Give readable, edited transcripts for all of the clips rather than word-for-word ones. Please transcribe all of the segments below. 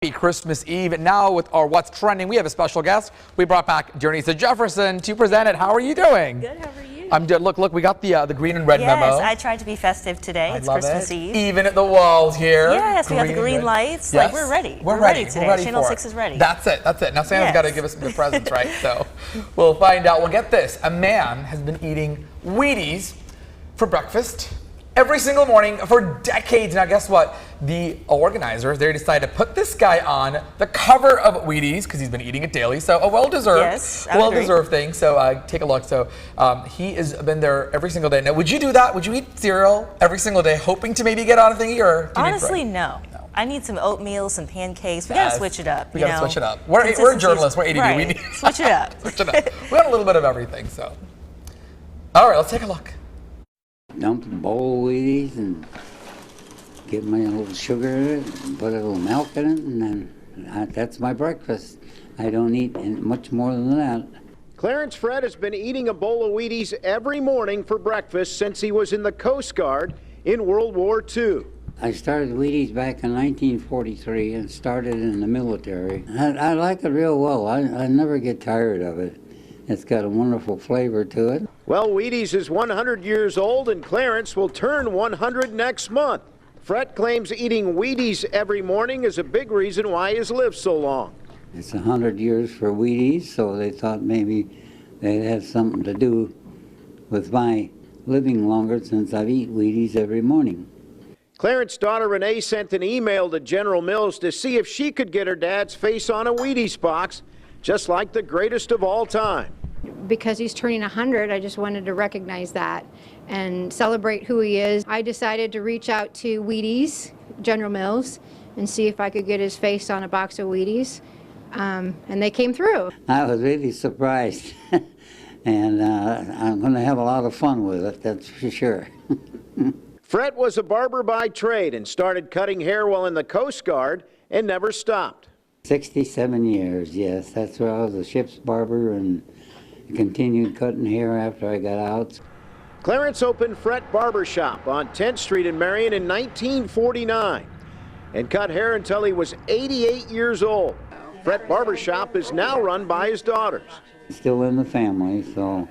Christmas Eve. Now with our What's Trending, we have a special guest. We brought back Jernisa Jefferson to present it. How are you doing? Good, how are you? I'm good. Look, we got the green and red memo. Yes, I tried to be festive today. It's Christmas Eve. Even at the walls here. Yes, we got the green lights. Yes. Like, we're ready. We're ready today. We're ready Channel for 6 is ready. That's it. Now Santa's got to give us the presents, right? So we'll find out. Well, get this. A man has been eating Wheaties for breakfast every single morning for decades. Now, guess what? The organizers, they decided to put this guy on the cover of Wheaties because he's been eating it daily. So a well-deserved thing. So take a look. So he has been there every single day. Now, would you do that? Would you eat cereal every single day, hoping to maybe get on a thingy? Or honestly, no. I need some oatmeal, some pancakes. We gotta switch it up. We gotta switch it up. We're journalists. We're ADD. Right. We need switch it up. Switch it up. We want a little bit of everything. So, all right, let's take a look. Dump a bowl of Wheaties and get my little sugar in it and put a little milk in it, and then that's my breakfast. I don't eat much more than that. Clarence Fred has been eating a bowl of Wheaties every morning for breakfast since he was in the Coast Guard in World War II. I started Wheaties back in 1943 and started in the military. I like it real well. I never get tired of it. It's got a wonderful flavor to it. Well, Wheaties is 100 years old, and Clarence will turn 100 next month. Fred claims eating Wheaties every morning is a big reason why he's lived so long. It's 100 years for Wheaties, so they thought maybe they'd have something to do with my living longer since I've eaten Wheaties every morning. Clarence's daughter Renee sent an email to General Mills to see if she could get her dad's face on a Wheaties box, just like the greatest of all time. Because he's turning 100, I just wanted to recognize that and celebrate who he is. I decided to reach out to Wheaties, General Mills, and see if I could get his face on a box of Wheaties, and they came through. I was really surprised, and I'm going to have a lot of fun with it, that's for sure. Fred was a barber by trade and started cutting hair while in the Coast Guard and never stopped. 67 years, yes. That's where I was a ship's barber and continued cutting hair after I got out. Clarence opened Fred Barbershop on 10th Street in Marion in 1949 and cut hair until he was 88 years old. Fred Barbershop is now run by his daughters. Still in the family, so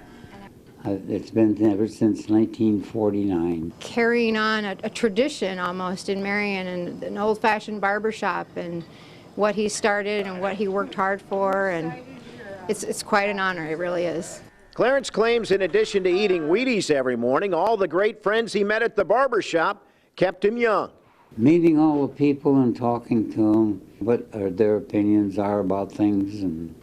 it's been ever since 1949. Carrying on a tradition almost in Marion, and an old-fashioned barbershop, and what he started and what he worked hard for, and it's quite an honor, it really is. Clarence claims in addition to eating Wheaties every morning, all the great friends he met at the barbershop kept him young. Meeting all the people and talking to them, what their opinions are about things, and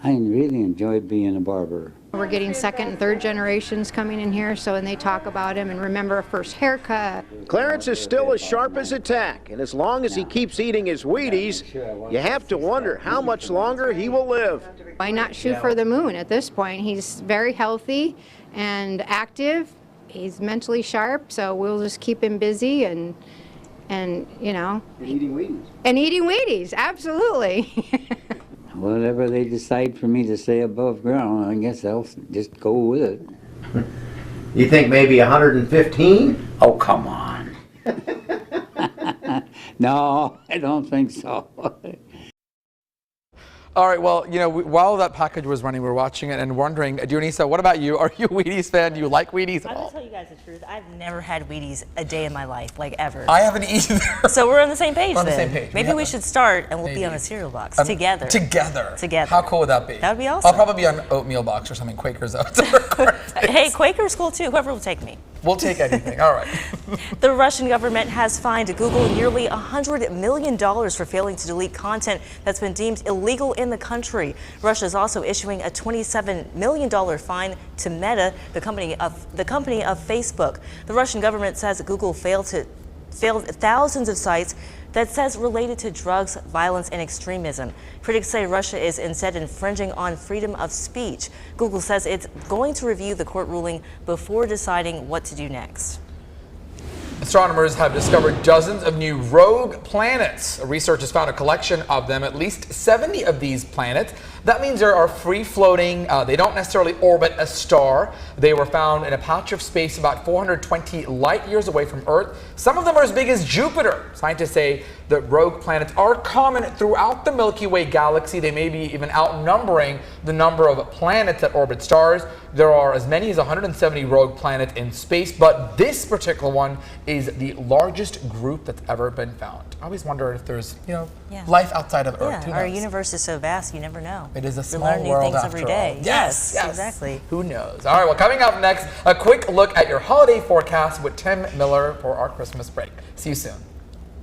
I really enjoyed being a barber. We're getting second and third generations coming in here, so and they talk about him and remember a first haircut. Clarence is still as sharp as a tack, and as long as he keeps eating his Wheaties, you have to wonder how much longer he will live. Why not shoot for the moon at this point? He's very healthy and active. He's mentally sharp, so we'll just keep him busy and you know. And eating Wheaties. And eating Wheaties, absolutely. Whatever they decide for me to stay above ground, I guess I'll just go with it. You think maybe 115? Oh, come on. No, I don't think so. All right, well, you know, while that package was running, we were watching it and wondering, Jernisa, what about you? Are you a Wheaties fan? Do you like Wheaties at all? I'm going to tell you guys the truth. I've never had Wheaties a day in my life, like ever. I haven't either. So we're on the same page We're on then. the same page. Maybe we should start and we'll be on a cereal box together. Together. Together. How cool would that be? That would be awesome. I'll probably be on oatmeal box or something, Quaker's Oats. Hey, Quaker's cool too. Whoever will take me. We'll take anything. All right. The Russian government has fined Google nearly $100 million for failing to delete content that's been deemed illegal in the country. Russia is also issuing a $27 million fine to Meta, the company of Facebook. The Russian government says Google failed thousands of sites that says related to drugs, violence, and extremism. Critics say Russia is instead infringing on freedom of speech. Google says it's going to review the court ruling before deciding what to do next. Astronomers have discovered dozens of new rogue planets. Research has found a collection of them, at least 70 of these planets. That means they are free-floating. They don't necessarily orbit a star. They were found in a patch of space about 420 light years away from Earth. Some of them are as big as Jupiter. Scientists say that rogue planets are common throughout the Milky Way galaxy. They may be even outnumbering the number of planets that orbit stars. There are as many as 170 rogue planets in space, but this particular one is the largest group that's ever been found. I always wonder if there's, life outside of Earth. Yeah, our universe is so vast, you never know. It is a We small learn new world things after every day. all. Yes, exactly. Who knows? All right, well, coming up next, a quick look at your holiday forecast with Tim Miller for our Christmas break. See you soon.